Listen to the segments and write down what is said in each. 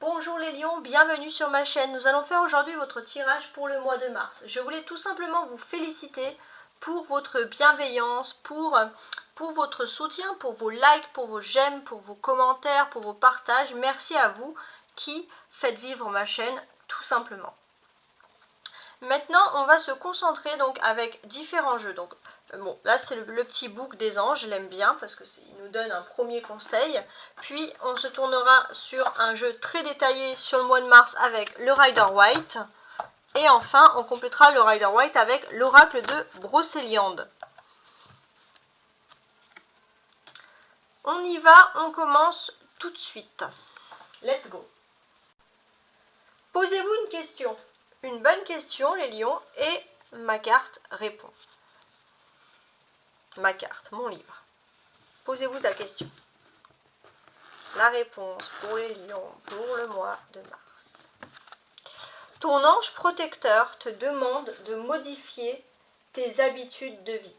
Bonjour les lions, bienvenue sur ma chaîne. Nous allons faire aujourd'hui votre tirage pour le mois de mars. Je voulais tout simplement vous féliciter pour votre bienveillance, pour votre soutien, pour vos likes, pour vos j'aime, pour vos commentaires, pour vos partages. Merci à vous qui faites vivre ma chaîne tout simplement. Maintenant, on va se concentrer donc avec différents jeux. Donc, bon, là c'est le petit book des anges, je l'aime bien parce qu'il nous donne un premier conseil. Puis, on se tournera sur un jeu très détaillé sur le mois de mars avec le Rider White. Et enfin, on complétera le Rider White avec l'oracle de Brocéliande. On y va, on commence tout de suite. Let's go. Posez-vous une question. Une bonne question, les lions, et ma carte répond. Ma carte, mon livre. Posez-vous la question. La réponse pour les lions pour le mois de mars. Ton ange protecteur te demande de modifier tes habitudes de vie.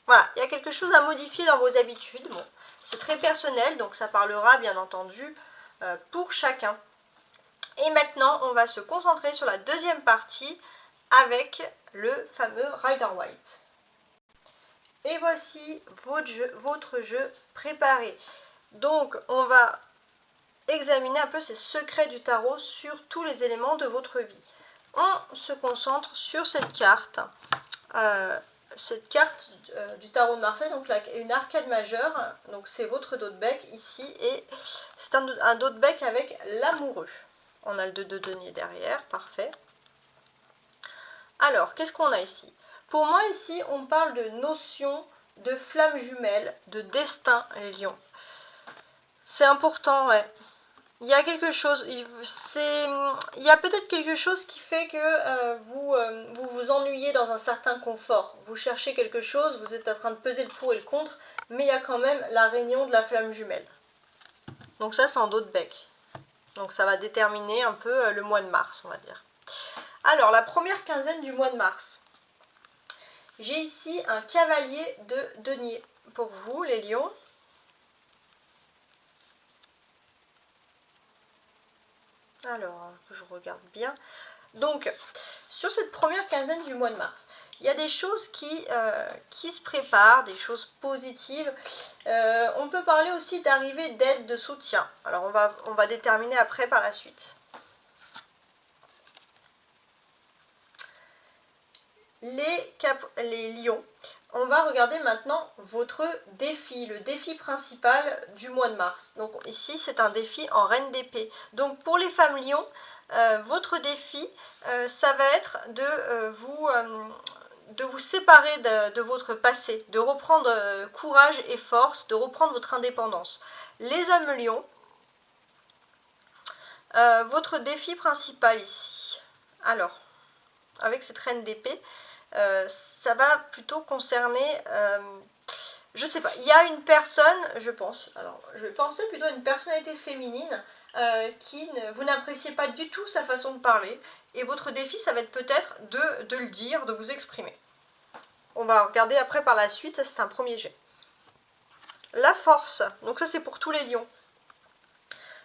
Voilà, il y a quelque chose à modifier dans vos habitudes. Bon, c'est très personnel, donc ça parlera bien entendu pour chacun. Et maintenant, on va se concentrer sur la deuxième partie avec le fameux Rider White. Et voici votre jeu préparé. Donc, on va examiner un peu ces secrets du tarot sur tous les éléments de votre vie. On se concentre sur cette carte du tarot de Marseille, donc là, une arcade majeure. Donc, c'est votre dos de bec ici et c'est un dos de bec avec l'amoureux. On a le 2 de denier derrière, parfait. Alors, qu'est-ce qu'on a ici? Pour moi, ici, on parle de notion de flamme jumelle, de destin, les lions. C'est important, ouais. Il y a quelque chose, il y a peut-être quelque chose qui fait que vous vous ennuyez dans un certain confort. Vous cherchez quelque chose, vous êtes en train de peser le pour et le contre, mais il y a quand même la réunion de la flamme jumelle. Donc ça, c'est en dos de bec. Donc ça va déterminer un peu le mois de mars, on va dire. Alors, la première quinzaine du mois de mars. J'ai ici un cavalier de denier pour vous, les lions. Alors, que je regarde bien. Donc, sur cette première quinzaine du mois de mars, il y a des choses qui se préparent, des choses positives. On peut parler aussi d'arrivée d'aide, de soutien. Alors, on va déterminer après par la suite. Les lions, on va regarder maintenant votre défi, le défi principal du mois de mars. Donc ici, c'est un défi en reine d'épée. Donc pour les femmes lions, votre défi, ça va être de vous séparer de votre passé, de reprendre courage et force, de reprendre votre indépendance. Les hommes lions, votre défi principal ici. Alors, avec cette reine d'épée, ça va plutôt concerner, je sais pas, il y a une personne, je pense, alors je vais penser plutôt à une personnalité féminine vous n'appréciez pas du tout sa façon de parler, et votre défi, ça va être peut-être de le dire, de vous exprimer. On va regarder après par la suite, c'est un premier jet. La force, donc ça c'est pour tous les lions.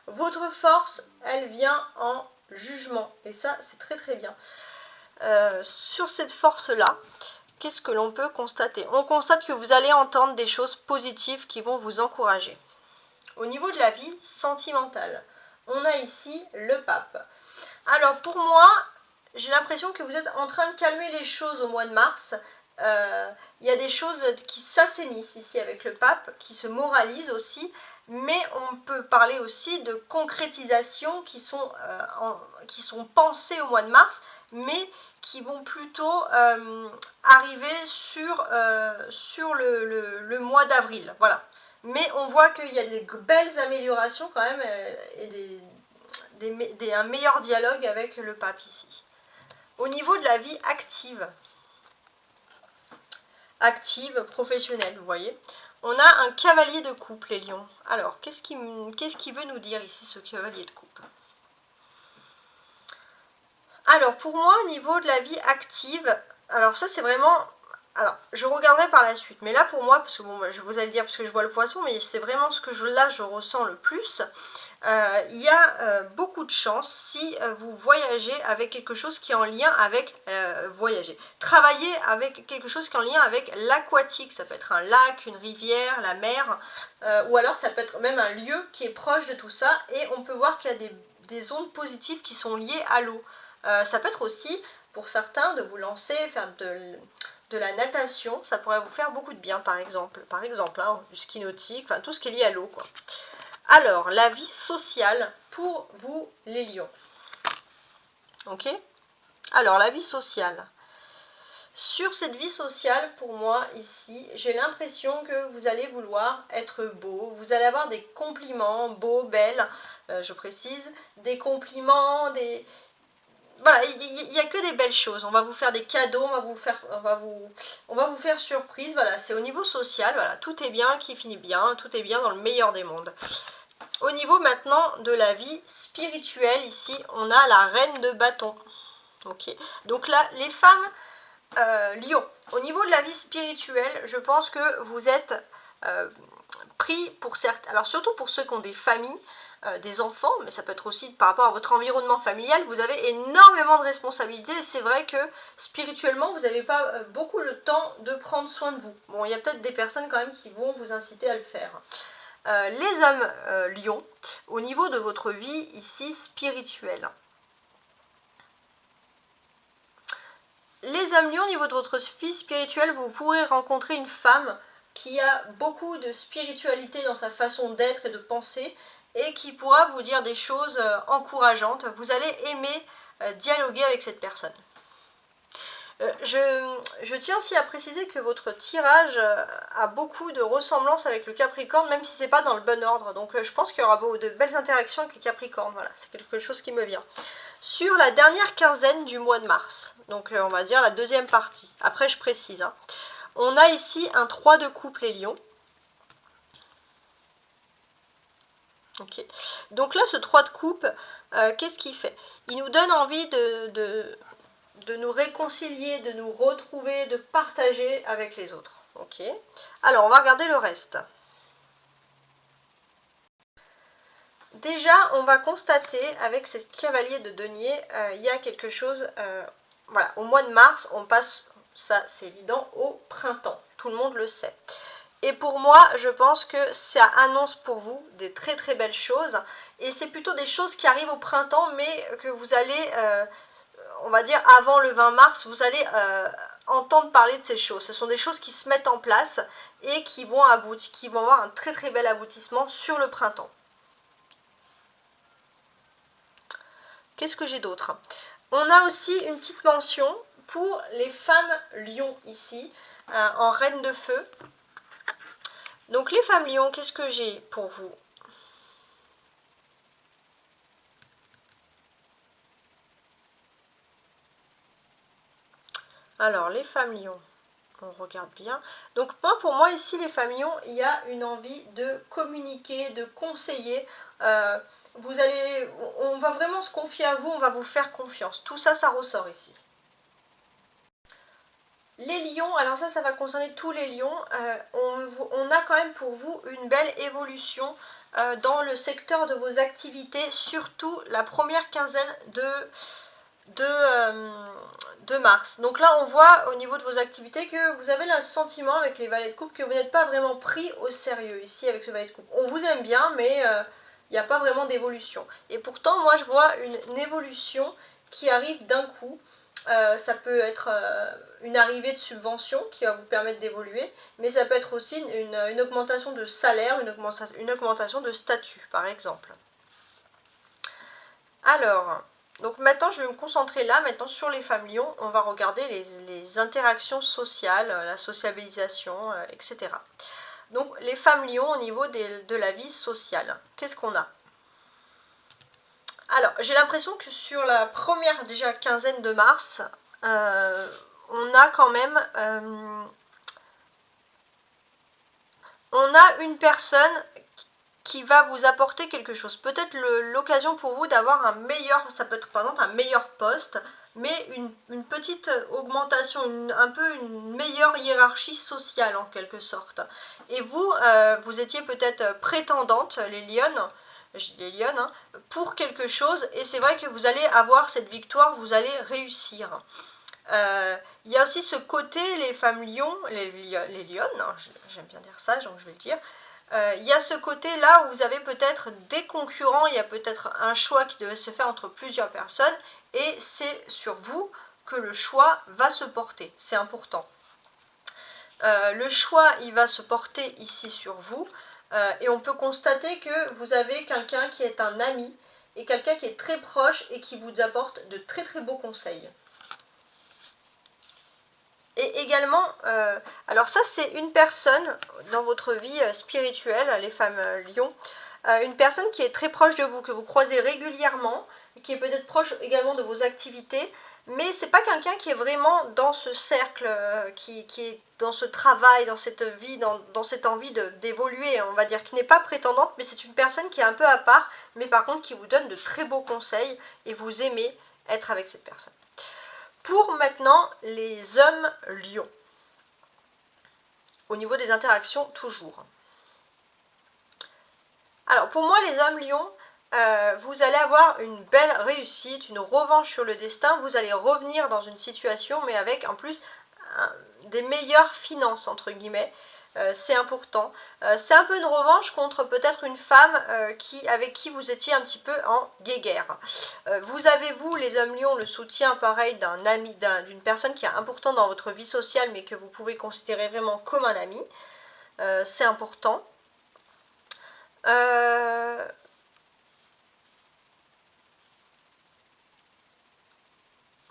Votre force, elle vient en jugement, et ça c'est très très bien. Sur cette force-là, qu'est-ce que l'on peut constater? On constate que vous allez entendre des choses positives qui vont vous encourager. Au niveau de la vie sentimentale, on a ici le pape. Alors pour moi, j'ai l'impression que vous êtes en train de calmer les choses au mois de mars. Il y a des choses qui s'assainissent ici avec le pape, qui se moralisent aussi, mais on peut parler aussi de concrétisation qui sont pensées au mois de mars, mais qui vont plutôt arriver sur le mois d'avril. Voilà. Mais on voit qu'il y a des belles améliorations quand même et un meilleur dialogue avec le pape ici. Au niveau de la vie active, professionnelle, vous voyez, on a un cavalier de coupe, les lions. Alors, qu'est-ce qu'il veut nous dire ici, ce cavalier de coupe? Alors, pour moi, au niveau de la vie active, alors ça, c'est vraiment Alors, je regarderai par la suite, mais là pour moi, parce que bon, je vous allais le dire parce que je vois le poisson, mais c'est vraiment ce que je ressens le plus. Il y a beaucoup de chance si vous voyagez avec quelque chose qui est en lien avec voyager. Travailler avec quelque chose qui est en lien avec l'aquatique, ça peut être un lac, une rivière, la mer, ou alors ça peut être même un lieu qui est proche de tout ça, et on peut voir qu'il y a des ondes positives qui sont liées à l'eau. Ça peut être aussi, pour certains, de vous lancer, faire de la natation, ça pourrait vous faire beaucoup de bien, par exemple hein, du ski nautique, enfin tout ce qui est lié à l'eau, quoi. Alors, la vie sociale pour vous, les lions. Ok? Alors, la vie sociale. Sur cette vie sociale, pour moi, ici, j'ai l'impression que vous allez vouloir être beau. Vous allez avoir des compliments, beaux, belles, je précise, des compliments, des... Voilà, il n'y a que des belles choses. On va vous faire des cadeaux, on va vous faire surprise. Voilà, c'est au niveau social, voilà, tout est bien qui finit bien, tout est bien dans le meilleur des mondes. Au niveau maintenant de la vie spirituelle, ici, on a la reine de bâton. Ok. Donc là, les femmes lions, au niveau de la vie spirituelle, je pense que vous êtes pris pour certains, alors surtout pour ceux qui ont des familles, des enfants, mais ça peut être aussi par rapport à votre environnement familial, vous avez énormément de responsabilités et c'est vrai que spirituellement, vous n'avez pas beaucoup le temps de prendre soin de vous. Bon, il y a peut-être des personnes quand même qui vont vous inciter à le faire. Les hommes lions, au niveau de votre vie ici spirituelle. Les hommes lions, au niveau de votre vie spirituelle, vous pourrez rencontrer une femme qui a beaucoup de spiritualité dans sa façon d'être et de penser et qui pourra vous dire des choses encourageantes. Vous allez aimer dialoguer avec cette personne. Je tiens aussi à préciser que votre tirage a beaucoup de ressemblances avec le Capricorne, même si ce n'est pas dans le bon ordre. Donc je pense qu'il y aura de belles interactions avec le Capricorne. Voilà, c'est quelque chose qui me vient. Sur la dernière quinzaine du mois de mars, donc on va dire la deuxième partie. Après, je précise. Hein. On a ici un 3 de coupe, les lions. Ok. Donc là, ce 3 de coupe, qu'est-ce qu'il fait? Il nous donne envie de nous réconcilier, de nous retrouver, de partager avec les autres. Ok. Alors, on va regarder le reste. Déjà, on va constater avec ce cavalier de denier, il y a quelque chose... voilà, au mois de mars, on passe, ça c'est évident, au printemps. Tout le monde le sait. Et pour moi, je pense que ça annonce pour vous des très très belles choses. Et c'est plutôt des choses qui arrivent au printemps, mais que vous allez... on va dire avant le 20 mars, vous allez entendre parler de ces choses. Ce sont des choses qui se mettent en place et qui vont avoir un très très bel aboutissement sur le printemps. Qu'est-ce que j'ai d'autre? On a aussi une petite mention pour les femmes lions ici, en reine de feu. Donc les femmes lions, qu'est-ce que j'ai pour vous? Alors, les femmes lions, on regarde bien. Donc, pour moi, ici, les femmes lions, il y a une envie de communiquer, de conseiller. On va vraiment se confier à vous, on va vous faire confiance. Tout ça, ça ressort ici. Les lions, alors ça va concerner tous les lions. On a quand même pour vous une belle évolution dans le secteur de vos activités, surtout la première quinzaine de mars. Donc là, on voit au niveau de vos activités que vous avez le sentiment avec les valets de coupe que vous n'êtes pas vraiment pris au sérieux ici avec ce valet de coupe. On vous aime bien, mais il n'y a pas vraiment d'évolution. Et pourtant, moi, je vois une évolution qui arrive d'un coup. Ça peut être une arrivée de subvention qui va vous permettre d'évoluer, mais ça peut être aussi une augmentation de salaire, une augmentation de statut, par exemple. Alors, donc maintenant, je vais me concentrer là, maintenant sur les femmes lions. On va regarder les interactions sociales, la sociabilisation, etc. Donc, les femmes lions au niveau de la vie sociale. Qu'est-ce qu'on a? Alors, j'ai l'impression que sur la première déjà quinzaine de mars, on a quand même... on a une personne qui va vous apporter quelque chose. Peut-être l'occasion pour vous d'avoir un meilleur, ça peut être par exemple un meilleur poste, mais une petite augmentation, un peu une meilleure hiérarchie sociale en quelque sorte. Et vous, vous étiez peut-être prétendante, les lionnes, hein, pour quelque chose, et c'est vrai que vous allez avoir cette victoire, vous allez réussir. Il y a aussi ce côté, les femmes lions, les lionnes, hein, j'aime bien dire ça, donc je vais le dire. Il y a ce côté là où vous avez peut-être des concurrents, il y a peut-être un choix qui devait se faire entre plusieurs personnes, et c'est sur vous que le choix va se porter, c'est important. Le choix, il va se porter ici sur vous, et on peut constater que vous avez quelqu'un qui est un ami, et quelqu'un qui est très proche et qui vous apporte de très très beaux conseils. Et également, alors ça c'est une personne dans votre vie spirituelle, les femmes lions, une personne qui est très proche de vous, que vous croisez régulièrement, qui est peut-être proche également de vos activités, mais c'est pas quelqu'un qui est vraiment dans ce cercle, qui est dans ce travail, dans cette vie, dans cette envie d'évoluer, on va dire, qui n'est pas prétendante, mais c'est une personne qui est un peu à part, mais par contre qui vous donne de très beaux conseils, et vous aimez être avec cette personne. Pour maintenant, les hommes lions. Au niveau des interactions, toujours. Alors, pour moi, les hommes lions, vous allez avoir une belle réussite, une revanche sur le destin. Vous allez revenir dans une situation, mais avec en plus des meilleures finances, entre guillemets. C'est important. C'est un peu une revanche contre peut-être une femme avec qui vous étiez un petit peu en guéguerre. Vous avez, vous, les hommes lions, le soutien pareil d'un ami, d'une personne qui est importante dans votre vie sociale, mais que vous pouvez considérer vraiment comme un ami. C'est important.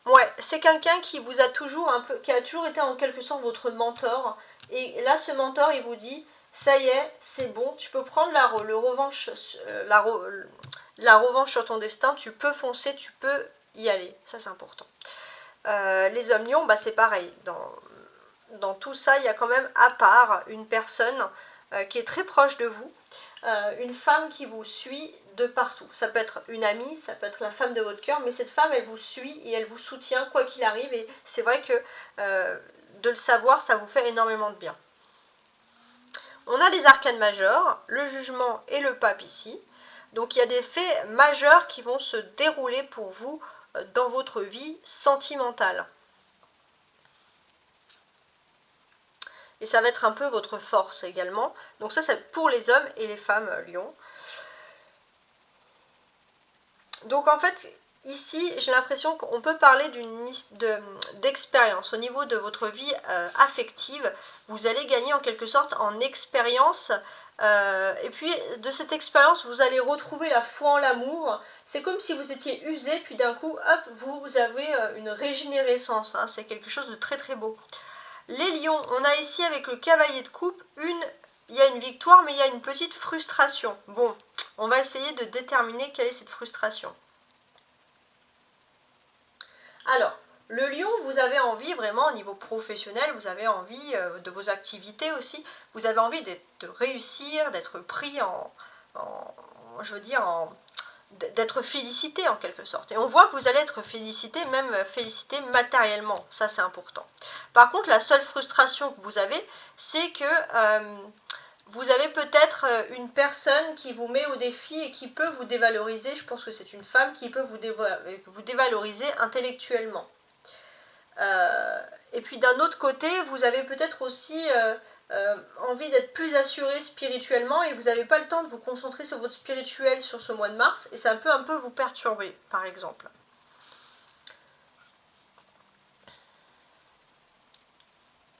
Ouais, c'est quelqu'un qui vous a toujours qui a toujours été en quelque sorte votre mentor. Et là, ce mentor, il vous dit, ça y est, c'est bon, tu peux prendre la revanche sur ton destin, tu peux foncer, tu peux y aller. Ça, c'est important. Les hommes lions, bah, c'est pareil. Dans tout ça, il y a quand même à part une personne qui est très proche de vous, une femme qui vous suit de partout. Ça peut être une amie, ça peut être la femme de votre cœur, mais cette femme, elle vous suit et elle vous soutient quoi qu'il arrive. Et c'est vrai que de le savoir, ça vous fait énormément de bien. On a les arcanes majeurs, le jugement et le pape ici. Donc il y a des faits majeurs qui vont se dérouler pour vous dans votre vie sentimentale. Et ça va être un peu votre force également. Donc ça, c'est pour les hommes et les femmes lions. Donc en fait, ici, j'ai l'impression qu'on peut parler d'expérience. Au niveau de votre vie affective, vous allez gagner en quelque sorte en expérience. Et puis de cette expérience, vous allez retrouver la foi en l'amour. C'est comme si vous étiez usé, puis d'un coup, hop, vous avez une régénérescence. Hein. C'est quelque chose de très très beau. Les lions, on a ici avec le cavalier de coupe, il y a une victoire, mais il y a une petite frustration. Bon, on va essayer de déterminer quelle est cette frustration. Alors, le lion, vous avez envie vraiment au niveau professionnel, vous avez envie de vos activités aussi, vous avez envie de réussir, d'être pris d'être félicité en quelque sorte. Et on voit que vous allez être félicité, même félicité matériellement, ça c'est important. Par contre, la seule frustration que vous avez, c'est que vous avez peut-être une personne qui vous met au défi et qui peut vous dévaloriser. Je pense que c'est une femme qui peut vous dévaloriser intellectuellement. Et puis d'un autre côté, vous avez peut-être aussi envie d'être plus assuré spirituellement et vous n'avez pas le temps de vous concentrer sur votre spirituel sur ce mois de mars et ça peut un peu vous perturber, par exemple.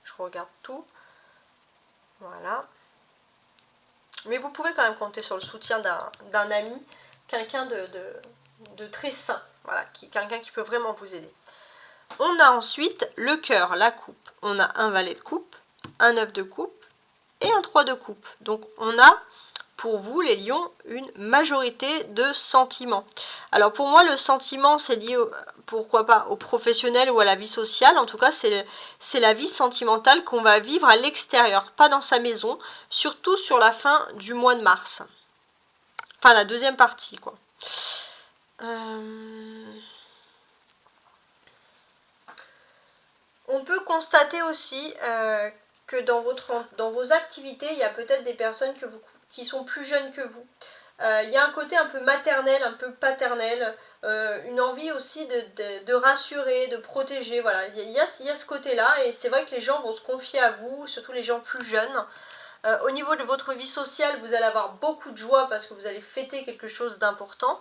Je regarde tout. Voilà. Mais vous pouvez quand même compter sur le soutien d'un ami, quelqu'un de très sain, voilà, quelqu'un qui peut vraiment vous aider. On a ensuite le cœur, la coupe. On a un valet de coupe, un 9 de coupe et un 3 de coupe. Donc on a, pour vous les lions, une majorité de sentiments. Alors pour moi le sentiment c'est lié, pourquoi pas, au professionnel ou à la vie sociale. En tout cas c'est la vie sentimentale qu'on va vivre à l'extérieur, pas dans sa maison, surtout sur la fin du mois de mars. Enfin, la deuxième partie, quoi. On peut constater aussi que dans vos activités, il y a peut-être des personnes qui sont plus jeunes que vous. Il y a un côté un peu maternel, un peu paternel, une envie aussi de rassurer, de protéger, voilà. Il y a ce côté-là, et c'est vrai que les gens vont se confier à vous, surtout les gens plus jeunes. Au niveau de votre vie sociale, vous allez avoir beaucoup de joie parce que vous allez fêter quelque chose d'important.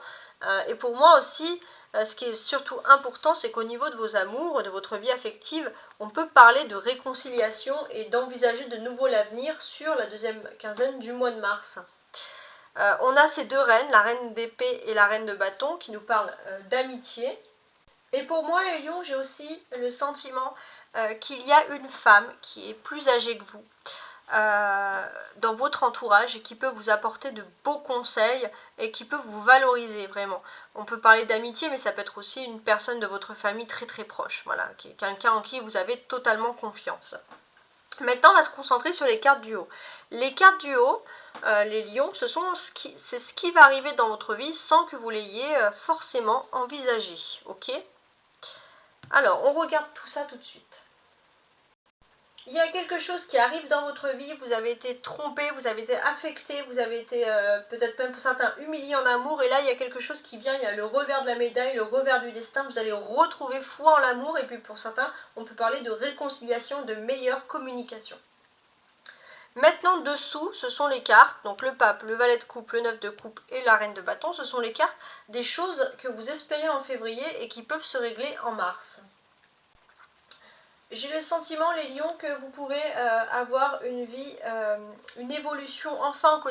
Et pour moi aussi, ce qui est surtout important, c'est qu'au niveau de vos amours, de votre vie affective, on peut parler de réconciliation et d'envisager de nouveau l'avenir sur la deuxième quinzaine du mois de mars. On a ces deux reines, la reine d'épée et la reine de bâton, qui nous parlent d'amitié. Et pour moi, les lions, j'ai aussi le sentiment qu'il y a une femme qui est plus âgée que vous dans votre entourage et qui peut vous apporter de beaux conseils et qui peut vous valoriser vraiment. On peut parler d'amitié, mais ça peut être aussi une personne de votre famille très très proche, voilà, quelqu'un en qui vous avez totalement confiance. Maintenant, on va se concentrer sur les cartes du haut. Les cartes du haut, les lions, c'est ce qui va arriver dans votre vie sans que vous l'ayez forcément envisagé, ok? Alors, on regarde tout ça tout de suite. Il y a quelque chose qui arrive dans votre vie, vous avez été trompé, vous avez été affecté, vous avez été peut-être même pour certains humilié en amour, et là il y a quelque chose qui vient, il y a le revers de la médaille, le revers du destin, vous allez retrouver foi en l'amour, et puis pour certains, on peut parler de réconciliation, de meilleure communication. Maintenant, dessous, ce sont les cartes, donc le pape, le valet de coupe, le 9 de coupe et la reine de bâton, ce sont les cartes des choses que vous espérez en février et qui peuvent se régler en mars. J'ai le sentiment, les lions, que vous pouvez avoir une vie, une évolution enfin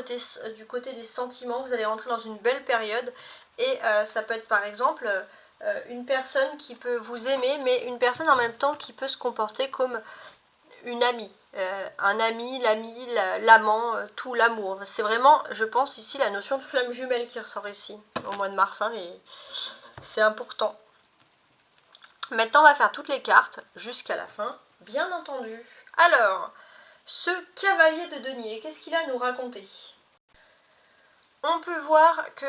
du côté des sentiments. Vous allez rentrer dans une belle période et ça peut être par exemple une personne qui peut vous aimer, mais une personne en même temps qui peut se comporter comme une amie. Un ami, l'ami, l'amant, tout l'amour. C'est vraiment, je pense ici, la notion de flamme jumelle qui ressort ici au mois de mars. Hein, c'est important. Maintenant, on va faire toutes les cartes jusqu'à la fin, bien entendu. Alors, ce cavalier de denier, qu'est-ce qu'il a à nous raconter? On peut voir que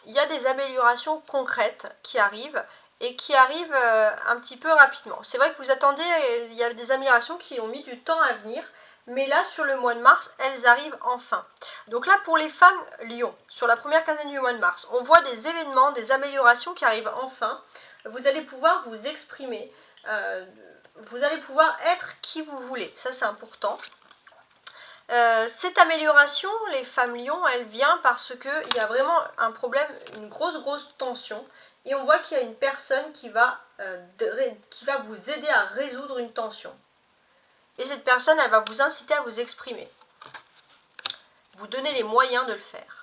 il y a des améliorations concrètes qui arrivent et qui arrivent un petit peu rapidement. C'est vrai que vous attendez, il y a des améliorations qui ont mis du temps à venir, mais là, sur le mois de mars, elles arrivent enfin. Donc là, pour les femmes lions, sur la première quinzaine du mois de mars, on voit des événements, des améliorations qui arrivent enfin. Vous allez pouvoir vous exprimer, vous allez pouvoir être qui vous voulez, ça c'est important. Cette amélioration, les femmes lions, elle vient parce qu'il y a vraiment un problème, une grosse tension, et on voit qu'il y a une personne qui va vous aider à résoudre une tension. Et cette personne, elle va vous inciter à vous exprimer, vous donner les moyens de le faire.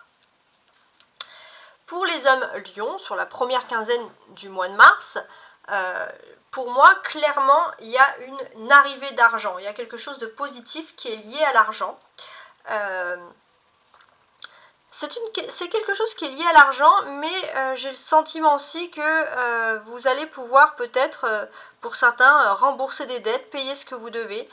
Pour les hommes lions, sur la première quinzaine du mois de mars, pour moi, clairement, il y a une arrivée d'argent. Il y a quelque chose de positif qui est lié à l'argent. C'est quelque chose qui est lié à l'argent, mais j'ai le sentiment aussi que vous allez pouvoir peut-être, pour certains, rembourser des dettes, payer ce que vous devez.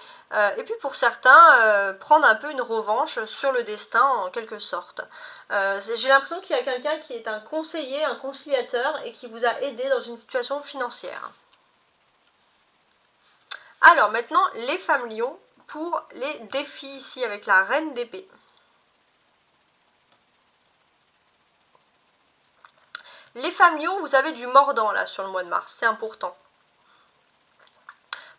Et puis pour certains, prendre un peu une revanche sur le destin en quelque sorte. J'ai l'impression qu'il y a quelqu'un qui est un conseiller, un conciliateur et qui vous a aidé dans une situation financière. Alors maintenant, les femmes lions pour les défis ici avec la reine d'épée. Les femmes lions, vous avez du mordant là sur le mois de mars, c'est important.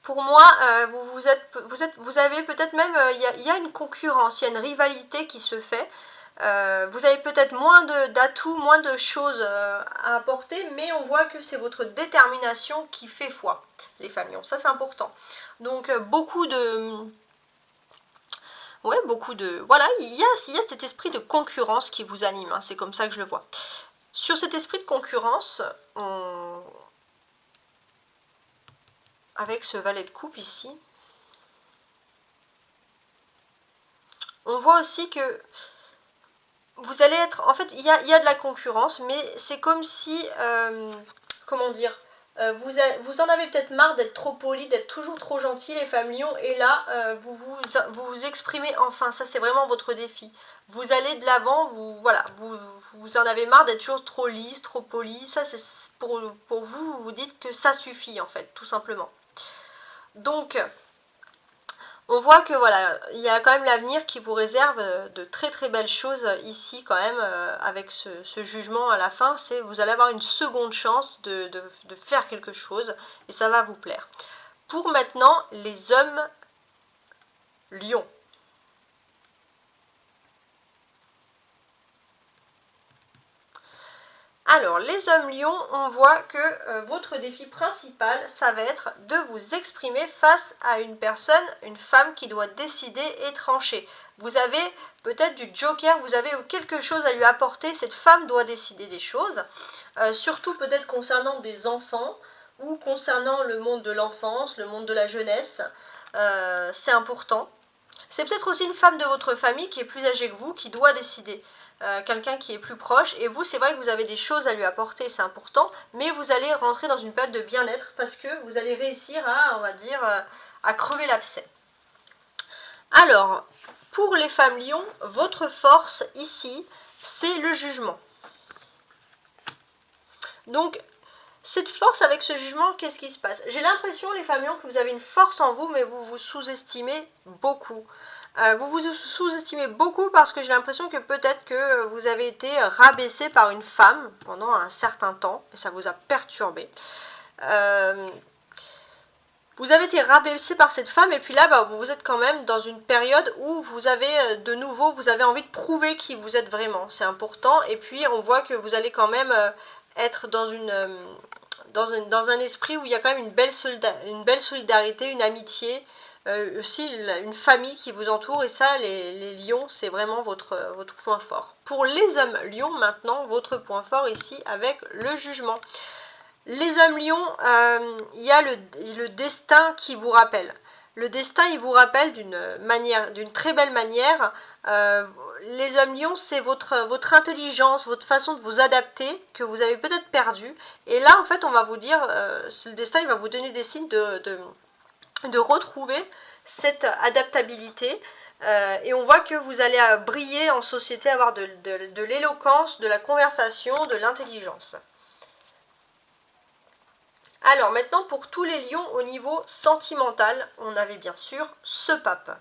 Pour moi, vous avez peut-être même, il y a une concurrence, il y a une rivalité qui se fait. Vous avez peut-être moins d'atouts, moins de choses à apporter, mais on voit que c'est votre détermination qui fait foi, les femmes lions. Ça, c'est important. Donc, voilà, il y a cet esprit de concurrence qui vous anime, hein, c'est comme ça que je le vois. Sur cet esprit de concurrence, avec ce valet de coupe ici, on voit aussi que vous allez être... En fait, il y a de la concurrence, mais c'est comme si... comment dire Vous en avez peut-être marre d'être trop poli, d'être toujours trop gentil les femmes lions, et là vous exprimez enfin, ça c'est vraiment votre défi. Vous allez de l'avant, voilà, vous en avez marre d'être toujours trop lisse, trop poli, ça c'est pour vous, vous dites que ça suffit en fait, tout simplement. Donc on voit que voilà, il y a quand même l'avenir qui vous réserve de très très belles choses ici quand même, avec ce jugement à la fin. C'est vous allez avoir une seconde chance de faire quelque chose et ça va vous plaire. Pour maintenant, les hommes lions. Alors, les hommes lions, on voit que votre défi principal, ça va être de vous exprimer face à une personne, une femme qui doit décider et trancher. Vous avez peut-être du joker, vous avez quelque chose à lui apporter, cette femme doit décider des choses, surtout peut-être concernant des enfants ou concernant le monde de l'enfance, le monde de la jeunesse, c'est important. C'est peut-être aussi une femme de votre famille qui est plus âgée que vous, qui doit décider. Quelqu'un qui est plus proche, et vous c'est vrai que vous avez des choses à lui apporter, c'est important, mais vous allez rentrer dans une période de bien-être parce que vous allez réussir à, on va dire, à crever l'abcès. Alors, pour les femmes lions, votre force ici, c'est le jugement. Donc, cette force avec ce jugement, qu'est-ce qui se passe? J'ai l'impression, les femmes lions, que vous avez une force en vous, mais vous vous sous-estimez beaucoup. Vous vous sous-estimez beaucoup parce que j'ai l'impression que peut-être que vous avez été rabaissé par une femme pendant un certain temps et ça vous a perturbé. Vous avez été rabaissé par cette femme et puis là vous êtes quand même dans une période où vous avez de nouveau, vous avez envie de prouver qui vous êtes vraiment, c'est important. Et puis on voit que vous allez quand même être dans un esprit où il y a quand même une belle solidarité, une amitié, aussi une famille qui vous entoure, et ça les lions c'est vraiment votre point fort. Pour les hommes lions maintenant, votre point fort ici avec le jugement. Les hommes lions, il y a le destin qui vous rappelle. Le destin il vous rappelle d'une très belle manière. Les hommes lions, c'est votre intelligence, votre façon de vous adapter que vous avez peut-être perdu. Et là en fait on va vous dire, le destin il va vous donner des signes de retrouver cette adaptabilité, et on voit que vous allez briller en société, avoir de l'éloquence, de la conversation, de l'intelligence. Alors maintenant pour tous les lions au niveau sentimental, on avait bien sûr ce pape.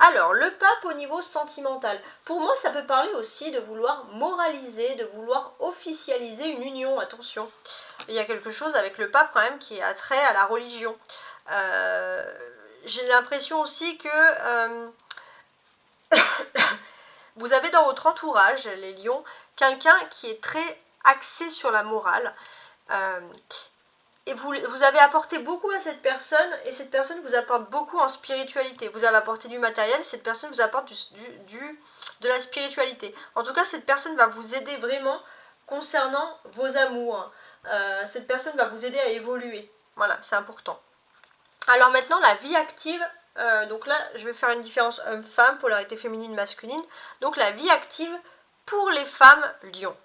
Alors, le pape au niveau sentimental, pour moi ça peut parler aussi de vouloir moraliser, de vouloir officialiser une union, attention. Il y a quelque chose avec le pape quand même qui a trait à la religion. J'ai l'impression aussi que vous avez dans votre entourage, les lions, quelqu'un qui est très axé sur la morale. Et vous avez apporté beaucoup à cette personne, et cette personne vous apporte beaucoup en spiritualité. Vous avez apporté du matériel, cette personne vous apporte de la spiritualité. En tout cas, cette personne va vous aider vraiment concernant vos amours. Cette personne va vous aider à évoluer. Voilà, c'est important. Alors maintenant, la vie active. Donc là, je vais faire une différence homme-femme, polarité féminine-masculine. Donc la vie active pour les femmes lions,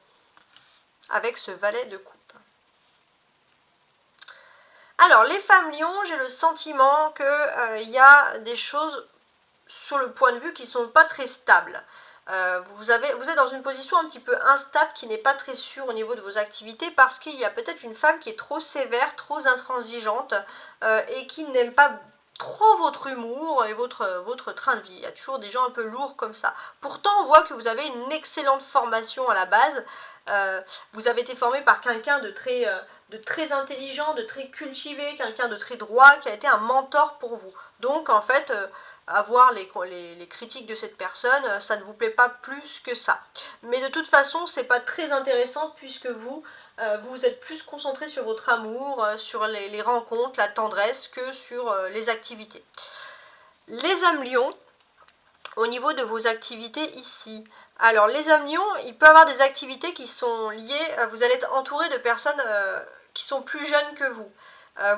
avec ce valet de coupe. Alors, les femmes lions, j'ai le sentiment qu'il y a des choses sur le point de vue qui ne sont pas très stables. Vous êtes dans une position un petit peu instable, qui n'est pas très sûre au niveau de vos activités, parce qu'il y a peut-être une femme qui est trop sévère, trop intransigeante, et qui n'aime pas trop votre humour et votre train de vie. Il y a toujours des gens un peu lourds comme ça. Pourtant, on voit que vous avez une excellente formation à la base. Vous avez été formé par quelqu'un de très intelligent, de très cultivé, quelqu'un de très droit, qui a été un mentor pour vous. Donc en fait, avoir les critiques de cette personne, ça ne vous plaît pas plus que ça. Mais de toute façon, c'est pas très intéressant, puisque vous êtes plus concentré sur votre amour, sur les rencontres, la tendresse, que sur les activités. Les hommes lions, au niveau de vos activités ici, alors les hommes lions, il peut y avoir des activités qui sont liées, vous allez être entouré de personnes qui sont plus jeunes que vous.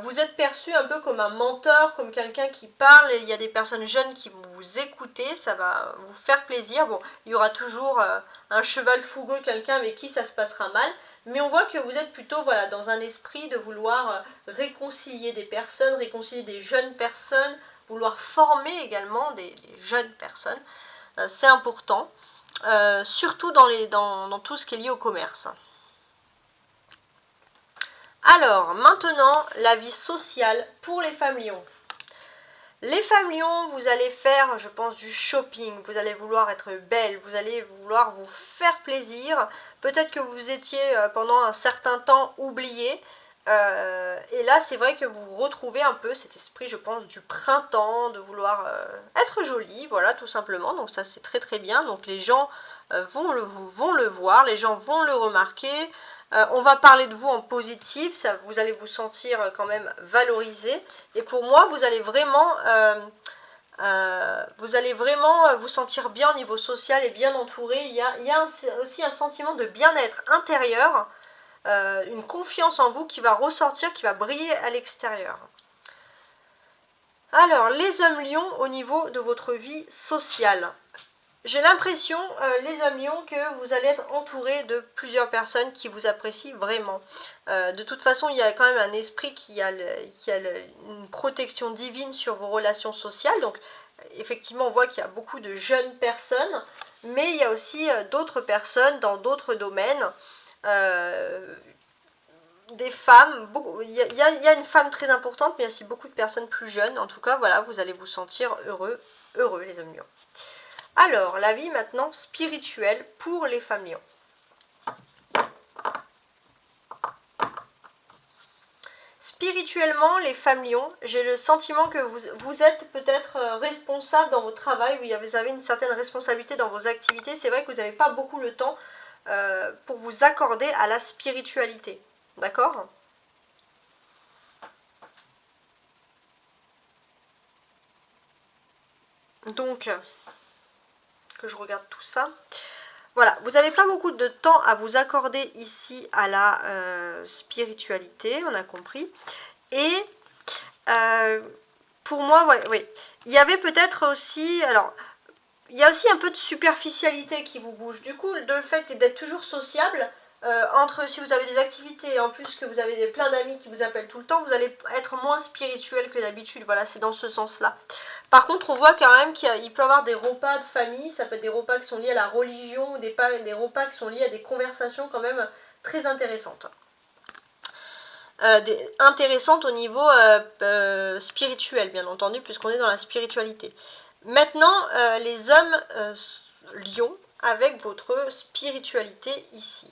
Vous êtes perçu un peu comme un mentor, comme quelqu'un qui parle, et il y a des personnes jeunes qui vont vous écouter, ça va vous faire plaisir. Bon, il y aura toujours un cheval fougueux, quelqu'un avec qui ça se passera mal, mais on voit que vous êtes plutôt voilà, dans un esprit de vouloir réconcilier des personnes, réconcilier des jeunes personnes, vouloir former également des jeunes personnes. C'est important, surtout dans tout ce qui est lié au commerce. Alors, maintenant, la vie sociale pour les femmes lions. Les femmes lions, vous allez faire, je pense, du shopping, vous allez vouloir être belle, vous allez vouloir vous faire plaisir. Peut-être que vous étiez pendant un certain temps oublié. Et là, c'est vrai que vous retrouvez un peu cet esprit, je pense, du printemps, de vouloir être jolie, voilà, tout simplement. Donc ça, c'est très très bien. Donc les gens vont le voir, les gens vont le remarquer. On va parler de vous en positif, ça, vous allez vous sentir quand même valorisé. Et pour moi, vous allez vraiment vous sentir bien au niveau social et bien entouré. Il y a aussi un sentiment de bien-être intérieur, une confiance en vous qui va ressortir, qui va briller à l'extérieur. Alors, les hommes lions au niveau de votre vie sociale. J'ai l'impression, les hommes lions, que vous allez être entouré de plusieurs personnes qui vous apprécient vraiment. De toute façon, il y a quand même un esprit qui a une protection divine sur vos relations sociales. Donc, effectivement, on voit qu'il y a beaucoup de jeunes personnes, mais il y a aussi d'autres personnes dans d'autres domaines. Des femmes, il y a une femme très importante, mais il y a aussi beaucoup de personnes plus jeunes. En tout cas, voilà, vous allez vous sentir heureux les hommes lions. Alors, la vie maintenant spirituelle pour les femmes lions. Spirituellement, les femmes lions, j'ai le sentiment que vous êtes peut-être responsable dans votre travail, vous avez une certaine responsabilité dans vos activités. C'est vrai que vous n'avez pas beaucoup le temps pour vous accorder à la spiritualité. D'accord ? Donc, que je regarde tout ça. Voilà, vous n'avez pas beaucoup de temps à vous accorder ici à la spiritualité, on a compris. Et pour moi, oui, il y avait peut-être aussi, alors, il y a aussi un peu de superficialité qui vous bouge. Du coup, le fait d'être toujours sociable, si vous avez des activités et en plus que vous avez plein d'amis qui vous appellent tout le temps, vous allez être moins spirituel que d'habitude. Voilà, c'est dans ce sens-là. Par contre, on voit quand même qu'il peut y avoir des repas de famille, ça peut être des repas qui sont liés à la religion, des repas qui sont liés à des conversations quand même très intéressantes. Intéressantes au niveau spirituel, bien entendu, puisqu'on est dans la spiritualité. Maintenant, les hommes lions, avec votre spiritualité ici.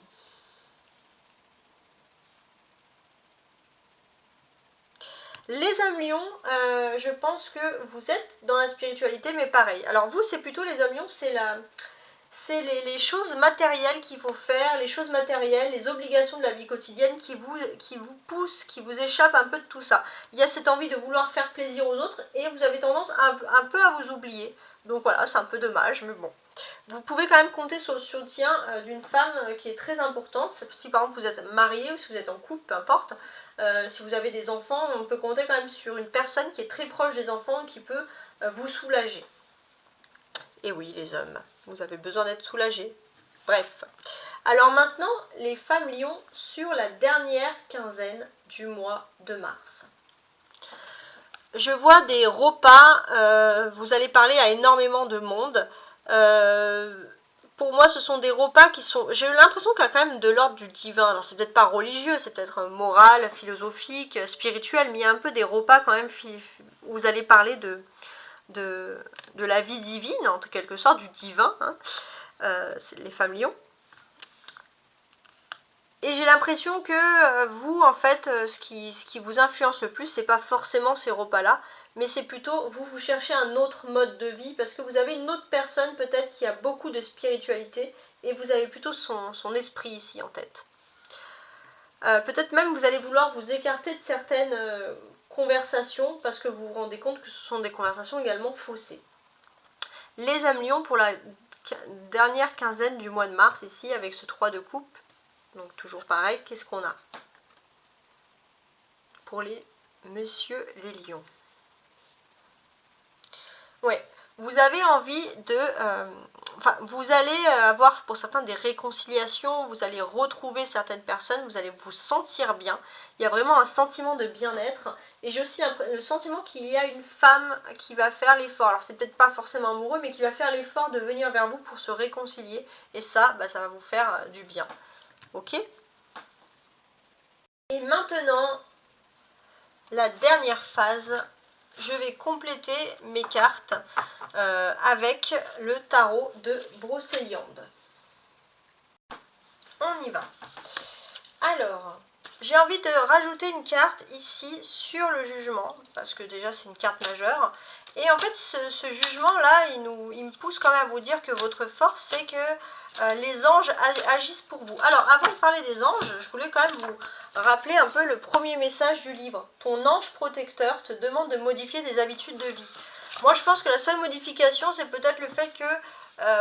Les hommes lions, je pense que vous êtes dans la spiritualité, mais pareil. Alors vous, c'est plutôt les hommes lions, c'est les choses matérielles qu'il faut faire, les choses matérielles, les obligations de la vie quotidienne qui vous poussent, qui vous échappent un peu de tout ça. Il y a cette envie de vouloir faire plaisir aux autres et vous avez tendance un peu à vous oublier. Donc voilà, c'est un peu dommage, mais bon. Vous pouvez quand même compter sur le soutien d'une femme qui est très importante. Si par exemple vous êtes marié ou si vous êtes en couple, peu importe. Si vous avez des enfants, on peut compter quand même sur une personne qui est très proche des enfants qui peut vous soulager. Et oui, les hommes, vous avez besoin d'être soulagés. Bref. Alors maintenant, les femmes lions sur la dernière quinzaine du mois de mars. Je vois des repas, vous allez parler à énormément de monde. Pour moi, ce sont des repas qui sont... J'ai l'impression qu'il y a quand même de l'ordre du divin. Alors, c'est peut-être pas religieux, c'est peut-être moral, philosophique, spirituel, mais il y a un peu des repas quand même où vous allez parler de la vie divine, en quelque sorte, du divin. Hein. C'est les femmes lions. Et j'ai l'impression que vous, en fait, ce qui vous influence le plus, c'est pas forcément ces repas-là, mais c'est plutôt, vous cherchez un autre mode de vie, parce que vous avez une autre personne, peut-être, qui a beaucoup de spiritualité, et vous avez plutôt son esprit ici en tête. Peut-être même vous allez vouloir vous écarter de certaines conversations, parce que vous vous rendez compte que ce sont des conversations également faussées. Les hommes lions pour la dernière quinzaine du mois de mars, ici, avec ce 3 de coupe. Donc toujours pareil, qu'est-ce qu'on a pour les messieurs les lions. Ouais, vous avez envie de... enfin, vous allez avoir pour certains des réconciliations, vous allez retrouver certaines personnes, vous allez vous sentir bien. Il y a vraiment un sentiment de bien-être. Et j'ai aussi le sentiment qu'il y a une femme qui va faire l'effort. Alors c'est peut-être pas forcément amoureux, mais qui va faire l'effort de venir vers vous pour se réconcilier. Et ça, bah, ça va vous faire du bien. Ok? Et maintenant, la dernière phase, je vais compléter mes cartes avec le tarot de Brocéliande. On y va. Alors, j'ai envie de rajouter une carte ici sur le jugement, parce que déjà c'est une carte majeure. Et en fait, ce jugement-là, il me pousse quand même à vous dire que votre force, c'est que les anges agissent pour vous. Alors, avant de parler des anges, je voulais quand même vous rappeler un peu le premier message du livre. Ton ange protecteur te demande de modifier des habitudes de vie. Moi, je pense que la seule modification, c'est peut-être le fait que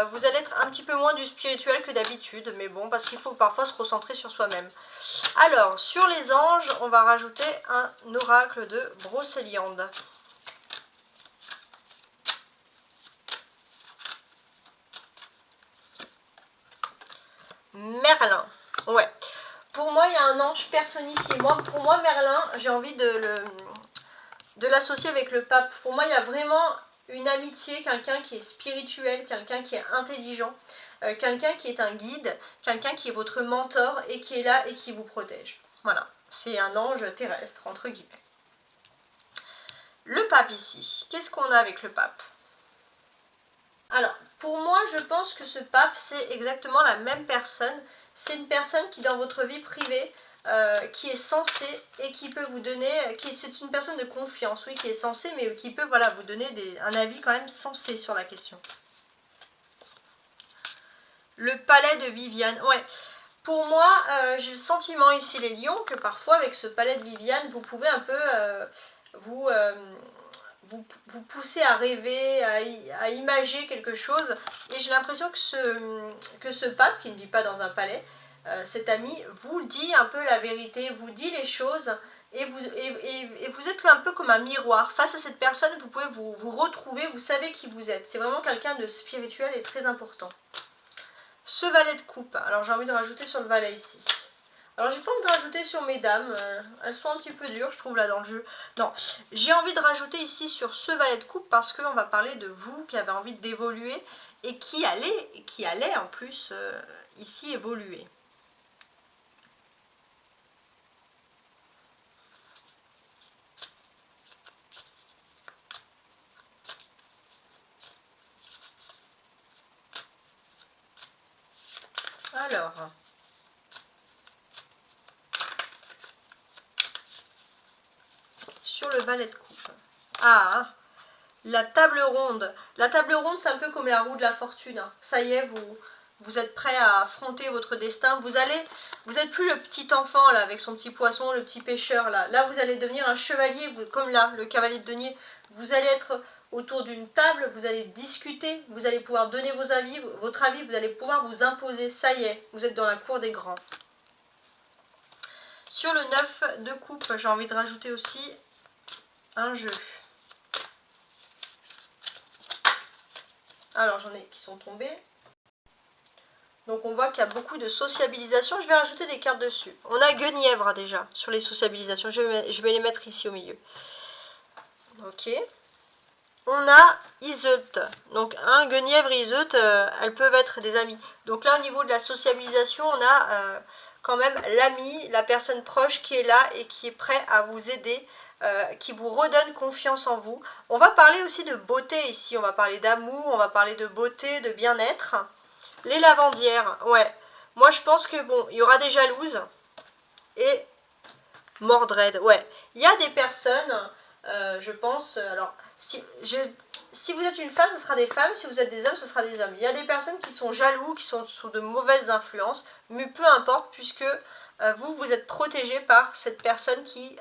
vous allez être un petit peu moins du spirituel que d'habitude. Mais bon, parce qu'il faut parfois se recentrer sur soi-même. Alors, sur les anges, on va rajouter un oracle de Brocéliande. Merlin. Ouais. Pour moi, il y a un ange personnifié. Pour moi, Merlin, j'ai envie de l'associer avec le pape. Pour moi, il y a vraiment une amitié, quelqu'un qui est spirituel, quelqu'un qui est intelligent, quelqu'un qui est un guide, quelqu'un qui est votre mentor et qui est là et qui vous protège. Voilà. C'est un ange terrestre, entre guillemets. Le pape ici. Qu'est-ce qu'on a avec le pape? Alors, pour moi, je pense que ce pape, c'est exactement la même personne. C'est une personne qui, dans votre vie privée, qui est censée et qui peut vous donner... c'est une personne de confiance, oui, qui est censée, mais qui peut voilà, vous donner un avis quand même sensé sur la question. Le palais de Viviane, ouais. Pour moi, j'ai le sentiment ici, les lions, que parfois, avec ce palais de Viviane, vous pouvez un peu vous pousser à rêver, à imager quelque chose. Et j'ai l'impression que ce pape, qui ne vit pas dans un palais, cet ami, vous dit un peu la vérité, vous dit les choses, et vous êtes un peu comme un miroir. Face à cette personne, vous pouvez vous retrouver, vous savez qui vous êtes. C'est vraiment quelqu'un de spirituel et très important. Ce valet de coupe, alors j'ai envie de rajouter sur le valet ici. Alors j'ai pas envie de rajouter sur mes dames, elles sont un petit peu dures je trouve là dans le jeu. Non, j'ai envie de rajouter ici sur ce valet de coupe parce qu'on va parler de vous qui avez envie d'évoluer et qui allait en plus ici évoluer. Alors... sur le valet de coupe. Ah, la table ronde. La table ronde, c'est un peu comme la roue de la fortune. Ça y est, vous êtes prêt à affronter votre destin. Vous êtes plus le petit enfant là avec son petit poisson, le petit pêcheur là. Là, vous allez devenir un chevalier, comme là, le cavalier de denier. Vous allez être autour d'une table, vous allez discuter, vous allez pouvoir donner votre avis, vous allez pouvoir vous imposer. Ça y est, vous êtes dans la cour des grands. Sur le 9 de coupe, j'ai envie de rajouter aussi un jeu. Alors j'en ai qui sont tombés. Donc on voit qu'il y a beaucoup de sociabilisation. Je vais rajouter des cartes dessus. On a Guenièvre déjà sur les sociabilisations. Je vais les mettre ici au milieu. Ok. On a Iseult. Donc un Guenièvre et Iseult, elles peuvent être des amis. Donc là au niveau de la sociabilisation, on a quand même l'ami, la personne proche qui est là et qui est prêt à vous aider. Qui vous redonne confiance en vous. On va parler aussi de beauté ici, on va parler d'amour, on va parler de beauté, de bien-être. Les lavandières, ouais. Moi je pense que bon, il y aura des jalouses. Et Mordred, ouais. Il y a des personnes, je pense, alors, si vous êtes une femme, ce sera des femmes, si vous êtes des hommes, ce sera des hommes. Il y a des personnes qui sont jaloux, qui sont sous de mauvaises influences, mais peu importe, puisque vous êtes protégé par cette personne qui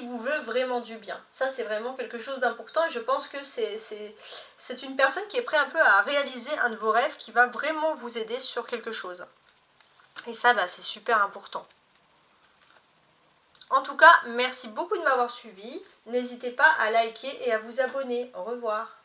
vous veut vraiment du bien. Ça, c'est vraiment quelque chose d'important et je pense que c'est une personne qui est prête un peu à réaliser un de vos rêves qui va vraiment vous aider sur quelque chose. Et ça, bah, c'est super important. En tout cas, merci beaucoup de m'avoir suivi. N'hésitez pas à liker et à vous abonner. Au revoir.